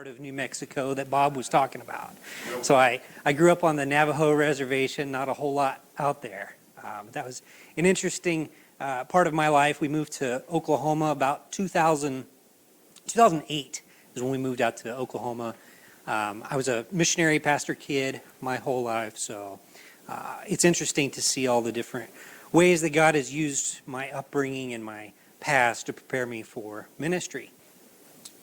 part of New Mexico that Bob was talking about. So I grew up on the Navajo reservation, not a whole lot out there. That was an interesting part of my life. We moved to Oklahoma about 2008 is when we moved out to Oklahoma. I was a missionary pastor kid my whole life, so it's interesting to see all the different ways that God has used my upbringing and my past to prepare me for ministry.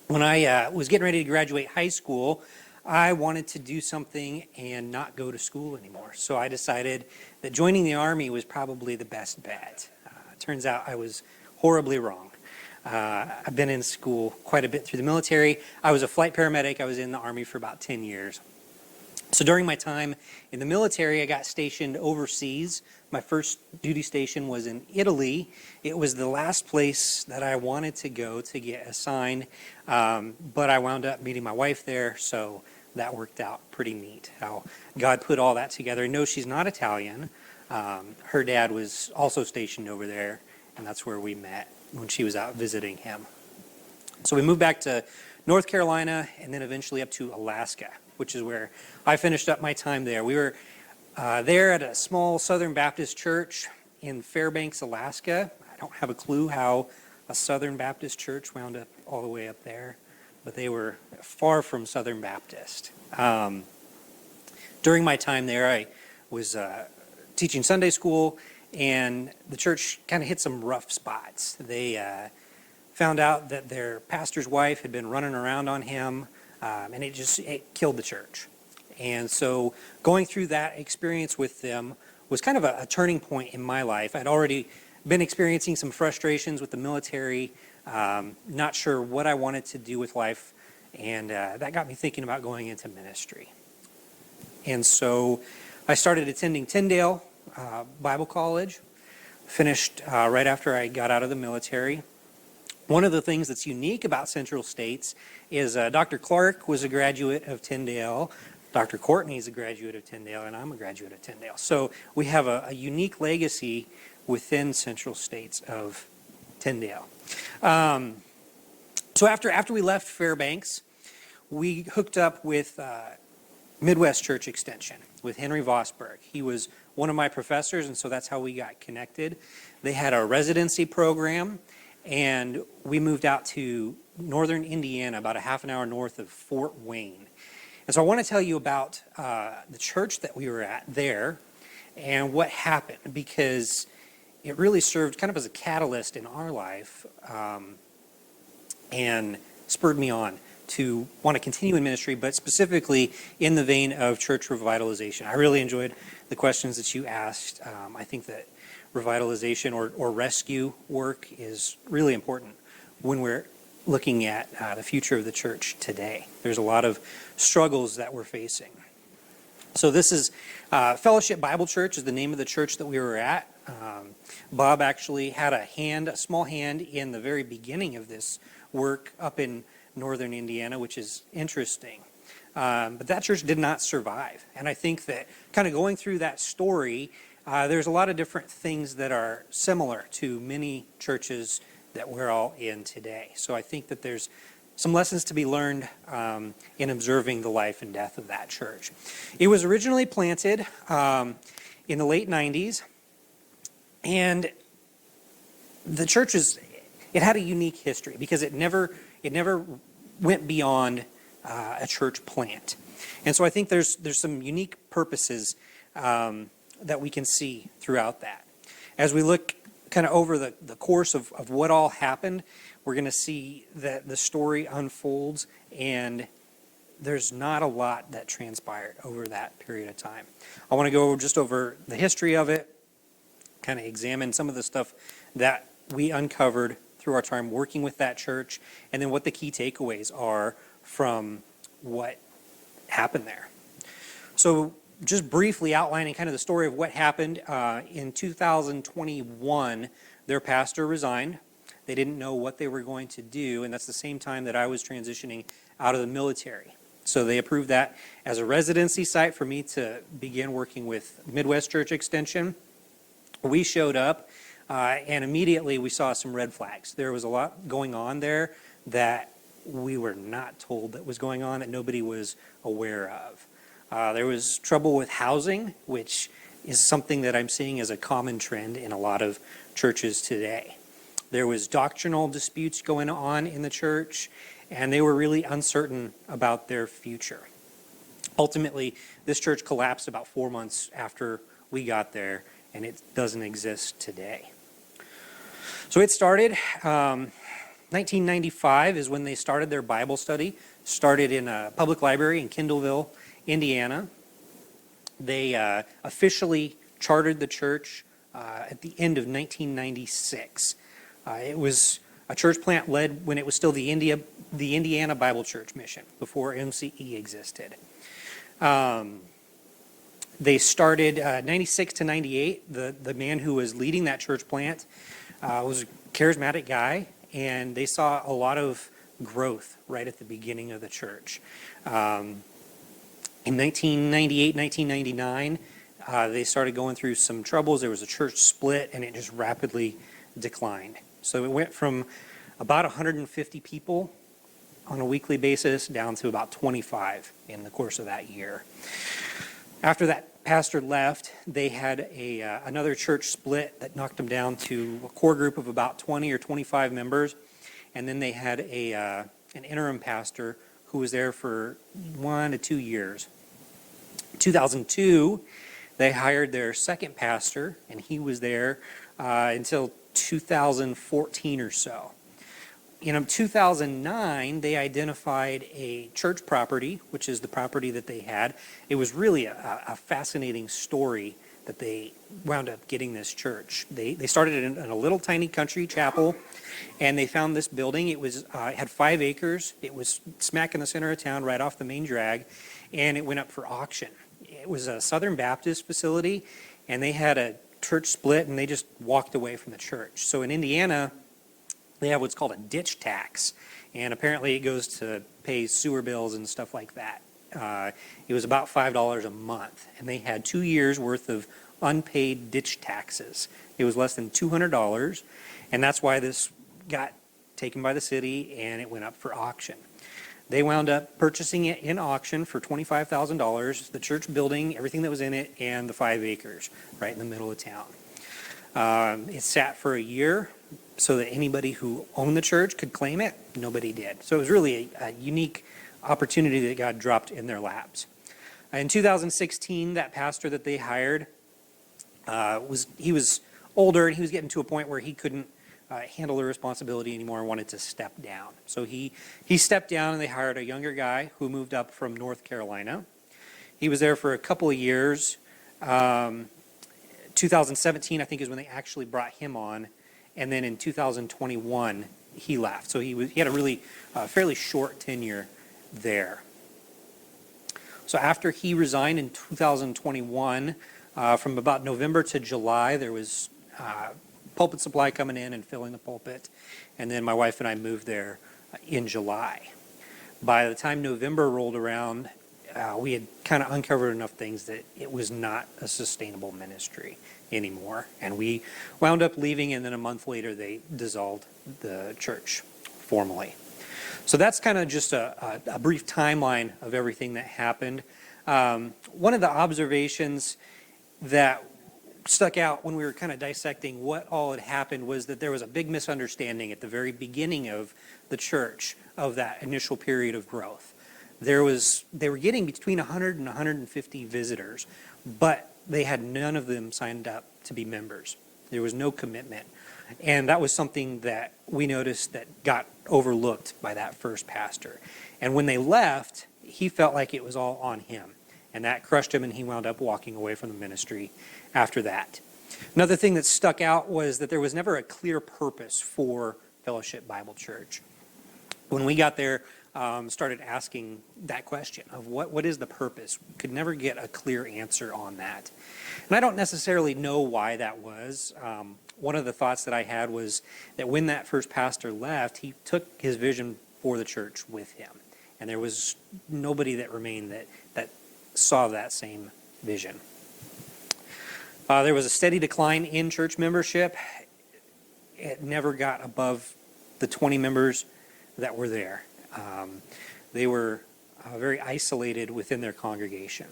When I was getting ready to graduate high school, I wanted to do something and not go to school anymore. So I decided that joining the Army was probably the best bet. Turns out I was horribly wrong. I've been in school quite a bit through the military. I was a flight paramedic. I was in the Army for about 10 years. So during my time in the military, I got stationed overseas. My first duty station was in Italy. It was the last place that I wanted to go to get assigned, but I wound up meeting my wife there, so that worked out pretty neat, how God put all that together. No, she's not Italian. Her dad was also stationed over there, and that's where we met when she was out visiting him. So we moved back to North Carolina and then eventually up to Alaska, which is where I finished up my time there. We were there at a small Southern Baptist church in Fairbanks, Alaska. I don't have a clue how a Southern Baptist church wound up all the way up there, but they were far from Southern Baptist. During my time there, I was teaching Sunday school, and the church kind of hit some rough spots. They found out that their pastor's wife had been running around on him, and it killed the church. And so going through that experience with them was kind of a turning point in my life. I'd already been experiencing some frustrations with the military, not sure what I wanted to do with life, and that got me thinking about going into ministry. And so I started attending Tyndale Bible College, finished right after I got out of the military. One of the things that's unique about Central States is Dr. Clark was a graduate of Tyndale, Dr. Courtney is a graduate of Tyndale, and I'm a graduate of Tyndale. So we have a unique legacy within Central States of Tyndale. So after we left Fairbanks, we hooked up with Midwest Church Extension with Henry Vosberg. He was one of my professors, and so that's how we got connected. They had a residency program, and we moved out to northern Indiana, about a half an hour north of Fort Wayne. And so I want to tell you about the church that we were at there and what happened, because it really served kind of as a catalyst in our life and spurred me on to want to continue in ministry, but specifically in the vein of church revitalization. I really enjoyed the questions that you asked. I think that revitalization or rescue work is really important when we're looking at the future of the church today. There's a lot of struggles that we're facing. So this is Fellowship Bible Church is the name of the church that we were at. Bob actually had a small hand in the very beginning of this work up in northern Indiana, which is interesting. But that church did not survive. And I think that kind of going through that story, there's a lot of different things that are similar to many churches that we're all in today. So I think that there's some lessons to be learned in observing the life and death of that church. It was originally planted in the late 90s, and the church it had a unique history because it never went beyond a church plant. And so I think there's some unique purposes that we can see throughout that. As we look kind of over the course of what all happened, we're going to see that the story unfolds, and there's not a lot that transpired over that period of time. I want to go just over the history of it, kind of examine some of the stuff that we uncovered through our time working with that church, and then what the key takeaways are from what happened there. So just briefly outlining kind of the story of what happened. In 2021, their pastor resigned. They didn't know what they were going to do, and that's the same time that I was transitioning out of the military. So they approved that as a residency site for me to begin working with Midwest Church Extension. We showed up, and immediately we saw some red flags. There was a lot going on there that we were not told that was going on, that nobody was aware of. There was trouble with housing, which is something that I'm seeing as a common trend in a lot of churches today. There was doctrinal disputes going on in the church, and they were really uncertain about their future. Ultimately, this church collapsed about 4 months after we got there, and it doesn't exist today. So it started, 1995 is when they started their Bible study, started in a public library in Kindleville, Indiana. They officially chartered the church at the end of 1996. It was a church plant led when it was still the Indiana Bible Church Mission, before MCE existed. They started 96 to 98. The man who was leading that church plant was a charismatic guy, and they saw a lot of growth right at the beginning of the church. In 1998, 1999, they started going through some troubles. There was a church split, and it just rapidly declined. So it went from about 150 people on a weekly basis down to about 25 in the course of that year. After that pastor left, they had another church split that knocked them down to a core group of about 20 or 25 members, and then they had an interim pastor who was there for 1 to 2 years. In 2002, they hired their second pastor, and he was there until 2014 or so. In 2009, they identified a church property, which is the property that they had. It was really a fascinating story that they wound up getting this church. They started in a little tiny country chapel, and they found this building. It had 5 acres. It was smack in the center of town, right off the main drag, and it went up for auction. It was a Southern Baptist facility, and they had a church split, and they just walked away from the church. So in Indiana, they have what's called a ditch tax, and apparently it goes to pay sewer bills and stuff like that. It was about $5 a month, and they had 2 years worth of unpaid ditch taxes. It was less than $200, and that's why this got taken by the city and it went up for auction. They wound up purchasing it in auction for $25,000, the church building, everything that was in it, and the 5 acres right in the middle of town. It sat for a year so that anybody who owned the church could claim it. Nobody did. So it was really a unique opportunity that God dropped in their laps. In 2016, that pastor that they hired, he was older, and he was getting to a point where he couldn't handle the responsibility anymore and wanted to step down. So he stepped down, and they hired a younger guy who moved up from North Carolina. He was there for a couple of years. 2017, I think, is when they actually brought him on, and then in 2021 he left. So he had a really fairly short tenure there. So after he resigned in 2021, from about November to July, there was pulpit supply coming in and filling the pulpit, and then my wife and I moved there in July. By the time November rolled around, we had kind of uncovered enough things that it was not a sustainable ministry anymore, and we wound up leaving, and then a month later they dissolved the church formally. So that's kind of just a brief timeline of everything that happened. One of the observations that stuck out when we were kind of dissecting what all had happened was that there was a big misunderstanding at the very beginning of the church of that initial period of growth. They were getting between 100 and 150 visitors, but they had none of them signed up to be members. There was no commitment. And that was something that we noticed that got overlooked by that first pastor. And when they left, he felt like it was all on him. And that crushed him, and he wound up walking away from the ministry after that. Another thing that stuck out was that there was never a clear purpose for Fellowship Bible Church. When we got there, started asking that question of what is the purpose? We could never get a clear answer on that. And I don't necessarily know why that was. One of the thoughts that I had was that when that first pastor left, he took his vision for the church with him. And there was nobody that remained that saw that same vision. There was a steady decline in church membership. It never got above the 20 members that were there. They were very isolated within their congregation.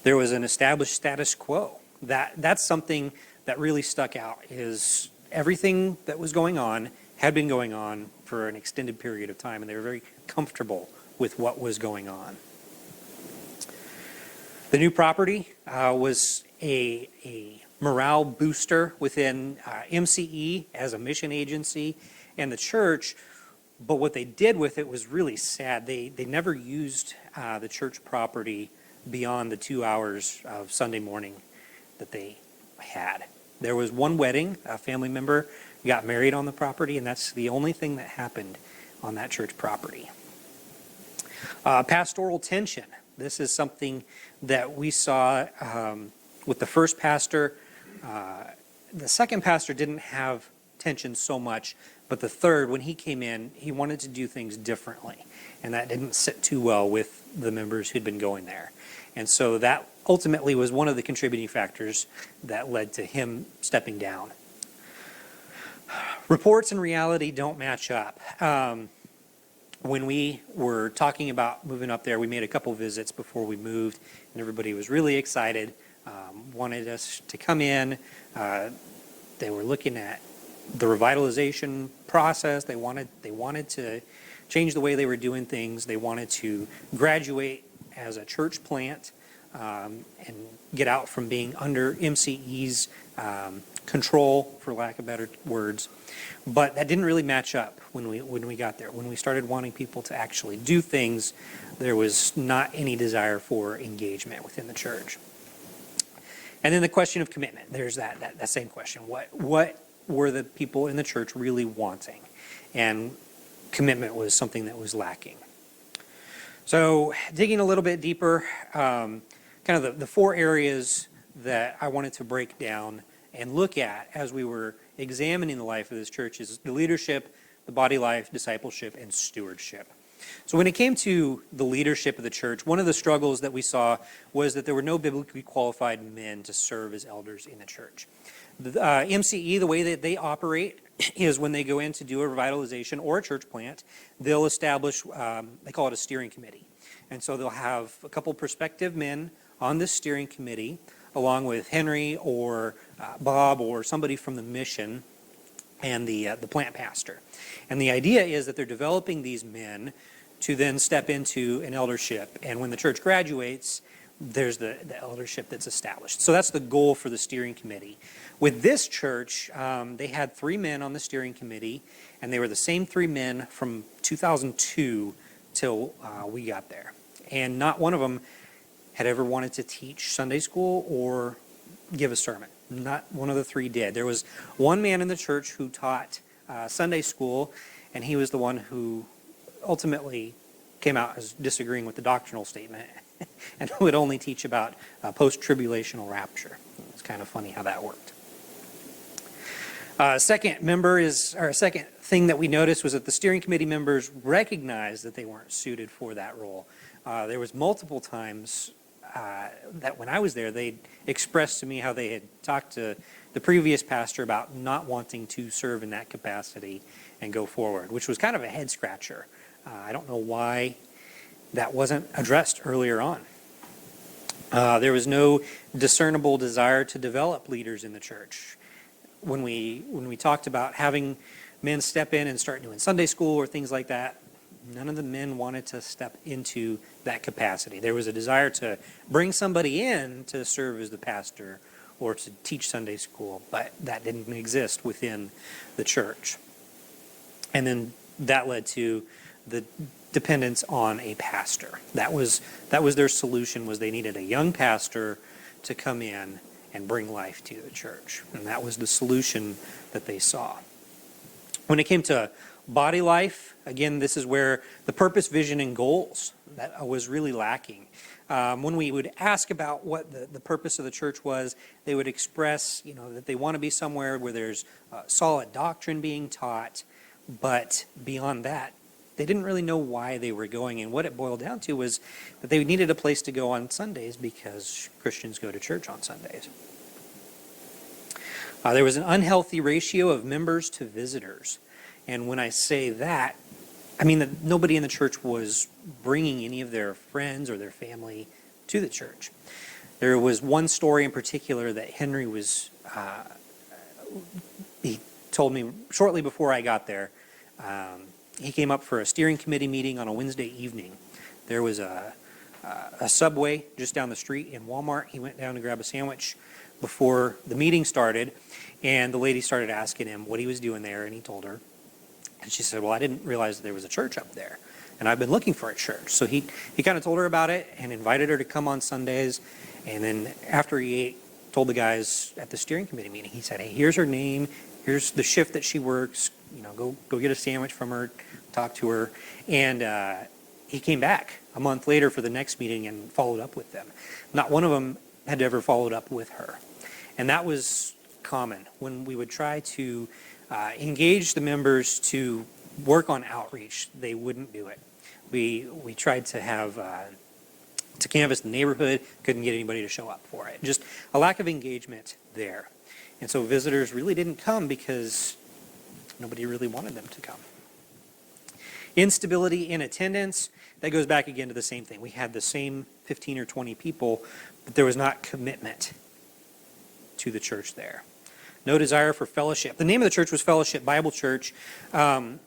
There was an established status quo. That's something that really stuck out, is everything that was going on had been going on for an extended period of time, and they were very comfortable with what was going on. The new property was a morale booster within MCE as a mission agency and the church, but what they did with it was really sad. They never used the church property beyond the 2 hours of Sunday morning that they had. There was one wedding, a family member got married on the property, and that's the only thing that happened on that church property. Pastoral tension. This is something that we saw with the first pastor. The second pastor didn't have tension so much, but the third, when he came in, he wanted to do things differently, and that didn't sit too well with the members who'd been going there. And so that ultimately was one of the contributing factors that led to him stepping down. Reports and reality don't match up. When we were talking about moving up there, we made a couple visits before we moved, and everybody was really excited, wanted us to come in. They were looking at the revitalization process. They wanted to change the way they were doing things. They wanted to graduate as a church plant and get out from being under MCE's control, for lack of better words. But that didn't really match up when we got there. When we started wanting people to actually do things, there was not any desire for engagement within the church. And then the question of commitment. There's that same question. What were the people in the church really wanting? And commitment was something that was lacking. So digging a little bit deeper, kind of the four areas that I wanted to break down and look at as we were examining the life of this church is the leadership, the body life, discipleship, and stewardship. So when it came to the leadership of the church, one of the struggles that we saw was that there were no biblically qualified men to serve as elders in the church. The MCE, the way that they operate is when they go in to do a revitalization or a church plant, they'll establish, they call it a steering committee. And so they'll have a couple prospective men on this steering committee, along with Henry or Bob or somebody from the mission and the plant pastor. And the idea is that they're developing these men to then step into an eldership. And when the church graduates, there's the eldership that's established. So that's the goal for the steering committee. With this church, they had 3 men on the steering committee, and they were the same 3 men from 2002 till we got there. And not one of them had ever wanted to teach Sunday school or give a sermon. Not one of the 3 did. There was one man in the church who taught Sunday school, and he was the one who ultimately came out as disagreeing with the doctrinal statement and would only teach about post-tribulational rapture. It's kind of funny how that worked. Second thing that we noticed was that the steering committee members recognized that they weren't suited for that role. There was multiple times that when I was there, they expressed to me how they had talked to the previous pastor about not wanting to serve in that capacity and go forward, which was kind of a head scratcher. I don't know why that wasn't addressed earlier on. There was no discernible desire to develop leaders in the church. When we talked about having men step in and start doing Sunday school or things like that, none of the men wanted to step into that capacity. There was a desire to bring somebody in to serve as the pastor or to teach Sunday school, but that didn't exist within the church. And then that led to the dependence on a pastor. That was their solution, was they needed a young pastor to come in and bring life to the church. And that was the solution that they saw. When it came to body life, again, this is where the purpose, vision, and goals that was really lacking. When we would ask about what the purpose of the church was, they would express, that they want to be somewhere where there's solid doctrine being taught, but beyond that, they didn't really know why they were going. And what it boiled down to was that they needed a place to go on Sundays because Christians go to church on Sundays. There was an unhealthy ratio of members to visitors. And when I say that, that nobody in the church was bringing any of their friends or their family to the church. There was one story in particular that Henry he told me shortly before I got there. He came up for a steering committee meeting on a Wednesday evening. There was a Subway just down the street in Walmart. He went down to grab a sandwich before the meeting started, and the lady started asking him what he was doing there, and he told her. And she said, well, I didn't realize there was a church up there, and I've been looking for a church. So he kind of told her about it and invited her to come on Sundays. And then after he ate, told the guys at the steering committee meeting, he said, hey, here's her name, here's the shift that she works, go get a sandwich from her, talk to her. And he came back a month later for the next meeting and followed up with them. Not one of them had ever followed up with her. And that was common when we would try to engage the members to work on outreach. They wouldn't do it. We tried to have to canvass the neighborhood, couldn't get anybody to show up for it. Just a lack of engagement there. And so visitors really didn't come because nobody really wanted them to come. Instability in attendance, that goes back again to the same thing. We had the same 15 or 20 people, but there was not commitment to the church there. No desire for fellowship. The name of the church was Fellowship Bible Church. I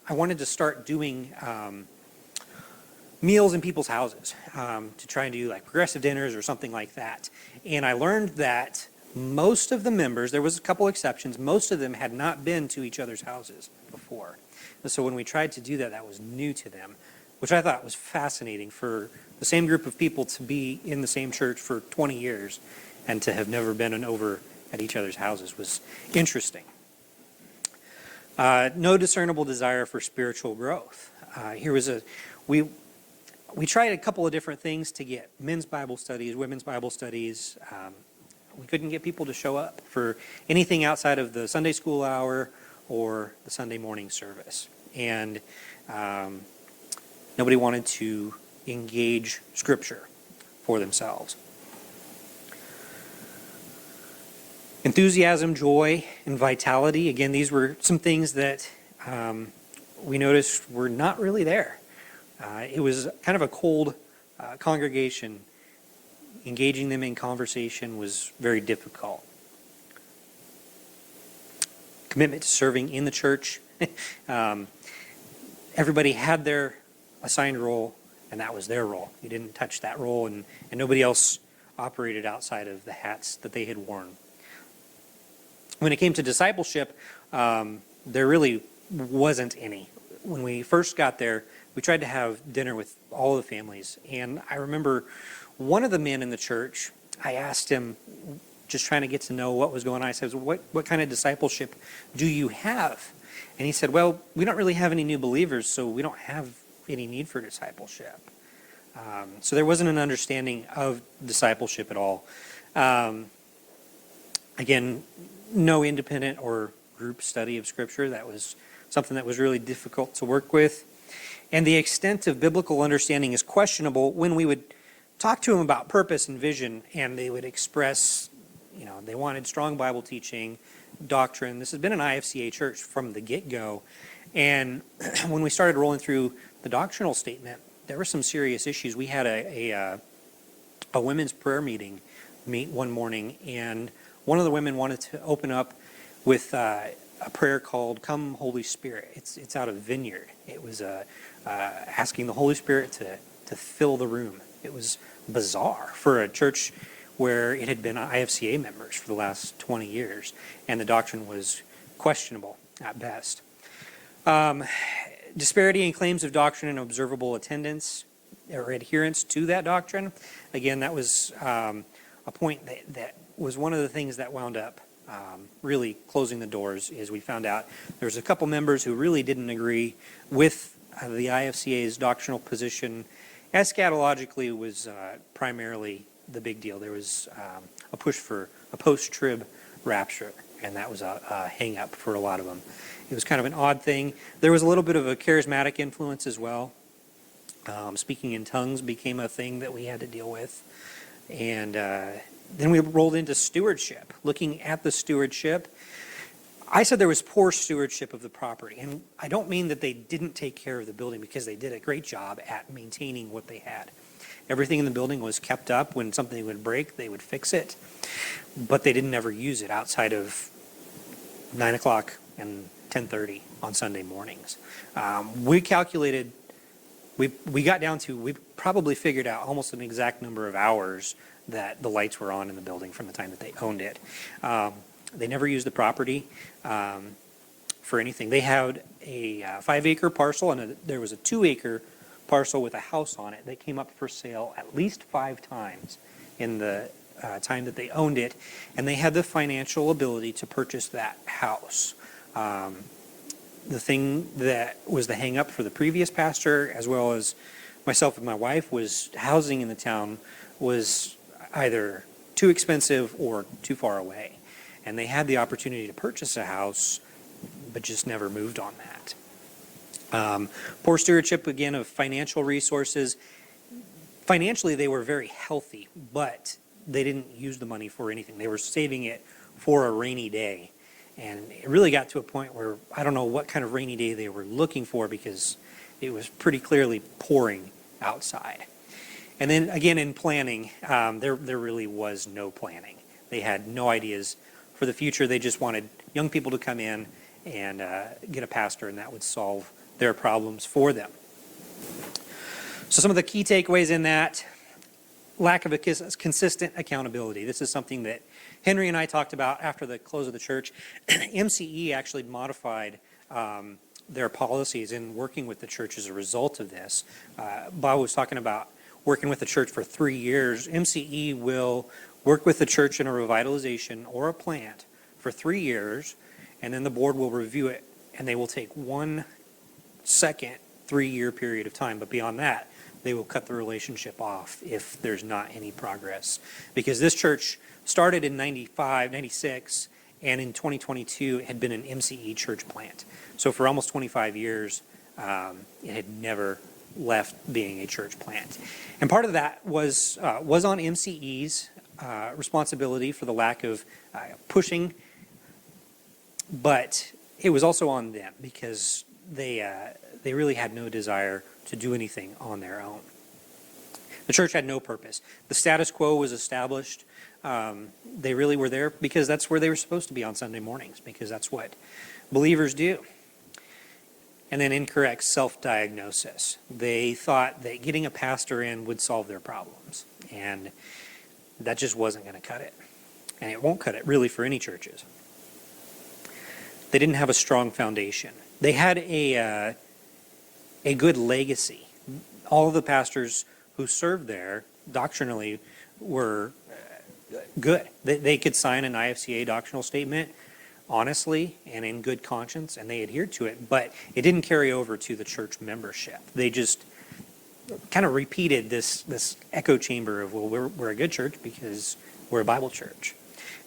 wanted to start doing meals in people's houses to try and do like progressive dinners or something like that. And I learned that most of the members, there was a couple exceptions, most of them had not been to each other's houses before. And so when we tried to do that, that was new to them, which I thought was fascinating for the same group of people to be in the same church for 20 years and to have never been over at each other's houses was interesting. No discernible desire for spiritual growth. We tried a couple of different things to get men's Bible studies, women's Bible studies. We couldn't get people to show up for anything outside of the Sunday school hour or the Sunday morning service. And nobody wanted to engage Scripture for themselves. Enthusiasm, joy, and vitality. Again, these were some things that we noticed were not really there. It was kind of a cold congregation. Engaging them in conversation was very difficult. Commitment to serving in the church. Everybody had their assigned role, and that was their role. You didn't touch that role, and nobody else operated outside of the hats that they had worn. When it came to discipleship, there really wasn't any. When we first got there, we tried to have dinner with all the families, and I remember one of the men in the church, I asked him, just trying to get to know what was going on. I said, what kind of discipleship do you have? And he said, well, we don't really have any new believers, so we don't have any need for discipleship. So there wasn't an understanding of discipleship at all. Again, no independent or group study of Scripture. That was something that was really difficult to work with. And the extent of biblical understanding is questionable when we would talk to them about purpose and vision, and they would express, they wanted strong Bible teaching, doctrine. This has been an IFCA church from the get-go. And when we started rolling through the doctrinal statement, there were some serious issues. We had a women's prayer meet one morning, and one of the women wanted to open up with a prayer called "Come, Holy Spirit." It's out of Vineyard. It was asking the Holy Spirit to fill the room. It was bizarre for a church where it had been IFCA members for the last 20 years, and the doctrine was questionable at best. Disparity in claims of doctrine and observable attendance or adherence to that doctrine. Again, that was a point that was one of the things that wound up really closing the doors. Is we found out there was a couple members who really didn't agree with the IFCA's doctrinal position. Eschatologically was primarily the big deal. There was a push for a post-trib rapture, and that was a hang-up for a lot of them. It was kind of an odd thing. There was a little bit of a charismatic influence as well. Speaking in tongues became a thing that we had to deal with. And then we rolled into stewardship. Looking at the stewardship, I said there was poor stewardship of the property, and I don't mean that they didn't take care of the building, because they did a great job at maintaining what they had. Everything in the building was kept up. When something would break, they would fix it, but they didn't ever use it outside of 9 o'clock and 10:30 on Sunday mornings. We calculated, we got down to, we probably figured out almost an exact number of hours that the lights were on in the building from the time that they owned it. They never used the property for anything. They had a 5-acre parcel, and there was a 2-acre parcel with a house on it that came up for sale at least 5 times in the time that they owned it, and they had the financial ability to purchase that house. The thing that was the hang-up for the previous pastor, as well as myself and my wife, was housing in the town was either too expensive or too far away. And they had the opportunity to purchase a house, but just never moved on that. Poor stewardship, again, of financial resources. Financially, they were very healthy, but they didn't use the money for anything. They were saving it for a rainy day. And it really got to a point where I don't know what kind of rainy day they were looking for, because it was pretty clearly pouring outside. And then again, in planning, there really was no planning. They had no ideas for the future. They just wanted young people to come in and get a pastor, and that would solve their problems for them. So some of the key takeaways in that: lack of a consistent accountability. This is something that Henry and I talked about after the close of the church. MCE actually modified their policies in working with the church as a result of this. Bob was talking about working with the church for 3 years. MCE will work with the church in a revitalization or a plant for 3 years, and then the board will review it, and they will take 1 second 3-year period of time. But beyond that, they will cut the relationship off if there's not any progress. Because this church started in 95, 96, and in 2022 it had been an MCE church plant. So for almost 25 years, it had never left being a church plant. And part of that was on MCE's responsibility for the lack of pushing, but it was also on them, because they really had no desire to do anything on their own. The church had no purpose. The status quo was established. They really were there because that's where they were supposed to be on Sunday mornings, because that's what believers do. And then incorrect self-diagnosis. They thought that getting a pastor in would solve their problems, and that just wasn't going to cut it. And it won't cut it, really, for any churches. They didn't have a strong foundation. They had a good legacy. All of the pastors who served there doctrinally were good. They could sign an IFCA doctrinal statement honestly and in good conscience, and they adhered to it, but it didn't carry over to the church membership. They just kind of repeated this echo chamber of, well, we're a good church because we're a Bible church.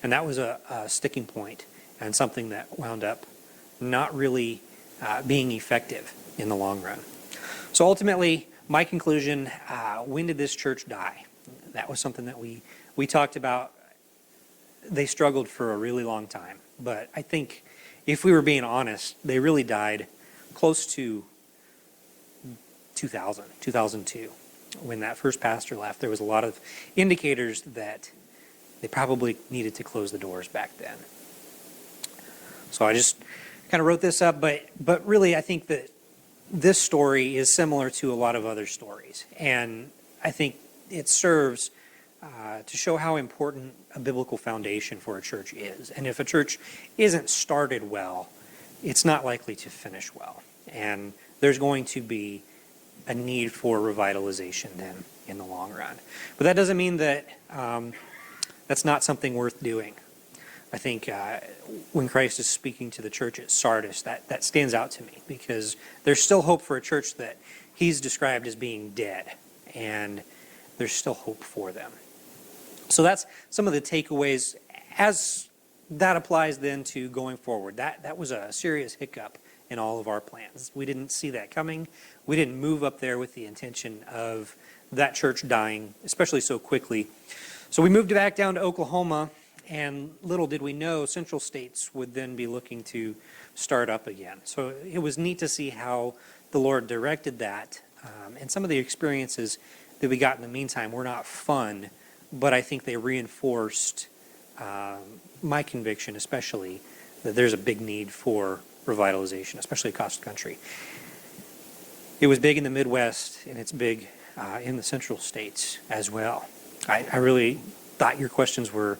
And that was a sticking point, and something that wound up not really being effective in the long run. So ultimately, my conclusion, when did this church die? That was something that we talked about. They struggled for a really long time. But I think if we were being honest, they really died close to 2000, 2002. When that first pastor left, there was a lot of indicators that they probably needed to close the doors back then. So I just kind of wrote this up, but really I think that this story is similar to a lot of other stories. And I think it serves to show how important a biblical foundation for a church is. And if a church isn't started well, it's not likely to finish well. And there's going to be a need for revitalization then in the long run. But that doesn't mean that that's not something worth doing. I think when Christ is speaking to the church at Sardis, that stands out to me, because there's still hope for a church that he's described as being dead, and there's still hope for them. So that's some of the takeaways as that applies then to going forward. That was a serious hiccup in all of our plans. We didn't see that coming. We didn't move up there with the intention of that church dying, especially so quickly. So we moved back down to Oklahoma, and little did we know Central States would then be looking to start up again. So it was neat to see how the Lord directed that. And some of the experiences that we got in the meantime were not fun, but I think they reinforced my conviction, especially, that there's a big need for revitalization, especially across the country. It was big in the Midwest, and it's big in the Central States as well. I really thought your questions were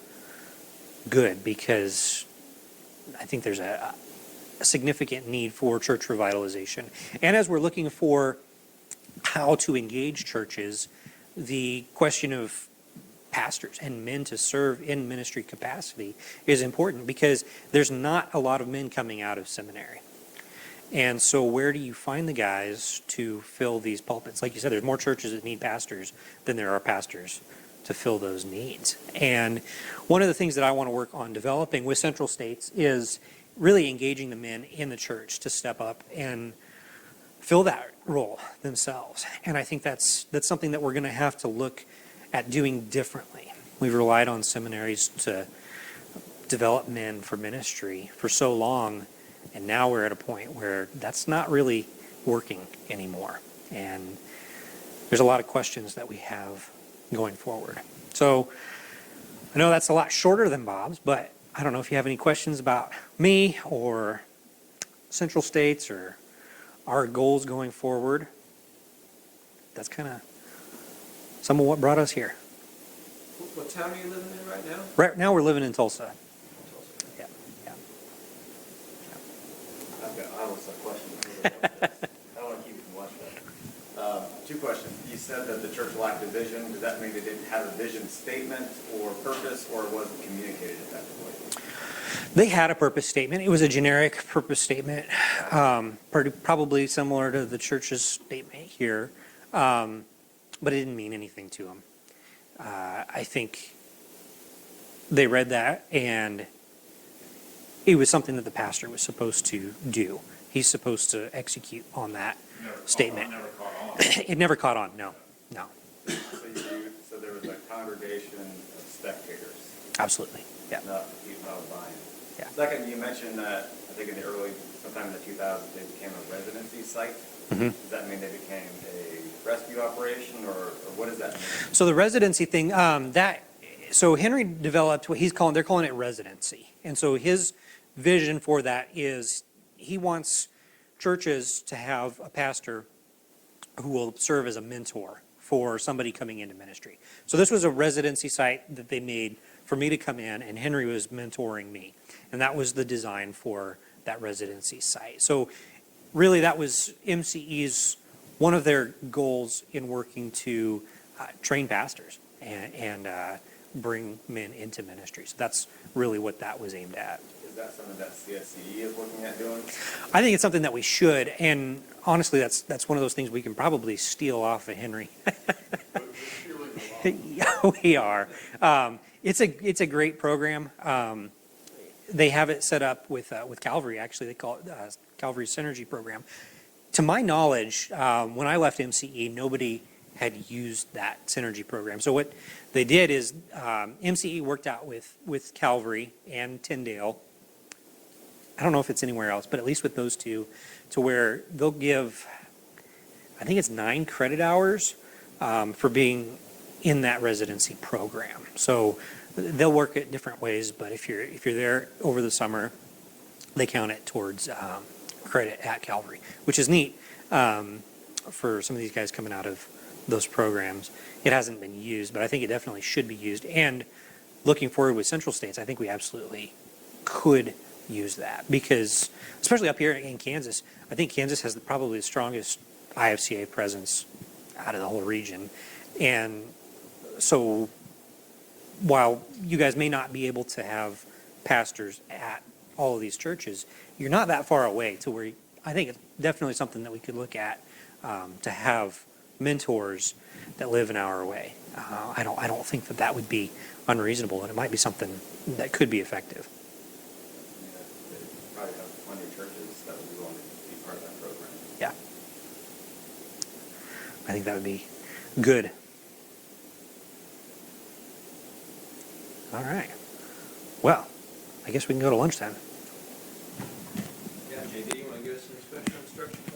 good, because I think there's a significant need for church revitalization. And as we're looking for how to engage churches, the question of pastors and men to serve in ministry capacity is important, because there's not a lot of men coming out of seminary. And so where do you find the guys to fill these pulpits? Like you said, there's more churches that need pastors than there are pastors to fill those needs. And one of the things that I want to work on developing with Central States is really engaging the men in the church to step up and fill that role themselves. And I think that's something that we're going to have to look at doing differently. We've relied on seminaries to develop men for ministry for so long, and now we're at a point where that's not really working anymore. And there's a lot of questions that we have going forward. So I know that's a lot shorter than Bob's, but I don't know if you have any questions about me or Central States or our goals going forward. That's kind of some of what brought us here. What town are you living in right now? Right now we're living in Tulsa. Yeah. I almost have a question. I don't want to keep you from watching that. Two questions. You said that the church lacked a vision. Does that mean they didn't have a vision statement or purpose, or it wasn't communicated effectively? They had a purpose statement. It was a generic purpose statement, probably similar to the church's statement here, but it didn't mean anything to them. I think they read that, and it was something that the pastor was supposed to do. He's supposed to execute on that statement. Never caught on. It never caught on, no. So there was a congregation of spectators. Absolutely, yeah. Not buying. Yeah. Second, you mentioned that, I think sometime in the 2000s, they became a residency site. Mm-hmm. Does that mean they became a rescue operation, or what does that mean? So the residency thing, so Henry developed what they're calling it residency. And so his vision for that is he wants churches to have a pastor who will serve as a mentor for somebody coming into ministry. So this was a residency site that they made for me to come in, and Henry was mentoring me. And that was the design for that residency site. So really that was MCE's, one of their goals in working to train pastors and bring men into ministry. So that's really what that was aimed at. Is that something that CSCE is looking at doing? I think it's something that we should, and honestly, that's one of those things we can probably steal off of Henry. Yeah, we are. It's a great program. They have it set up with Calvary. Actually, they call it Calvary Synergy Program. To my knowledge, when I left MCE, nobody had used that synergy program. So what they did is MCE worked out with Calvary and Tyndale. I don't know if it's anywhere else, but at least with those two, to where they'll give, I think it's 9 credit hours for being in that residency program. So they'll work it different ways, but if you're there over the summer, they count it towards credit at Calvary, which is neat for some of these guys coming out of those programs. It hasn't been used, but I think it definitely should be used. And looking forward with Central States, I think we absolutely could use that, because especially up here in Kansas, I think Kansas has probably the strongest IFCA presence out of the whole region. And so while you guys may not be able to have pastors at all of these churches, you're not that far away to where I think it's definitely something that we could look at to have mentors that live an hour away. I don't think that would be unreasonable, and it might be something that could be effective. They probably have plenty of churches that would be willing to be part of that program. Yeah. I think that would be good. All right. Well, I guess we can go to lunch then. Yeah, JD, you want to give us some special instructions?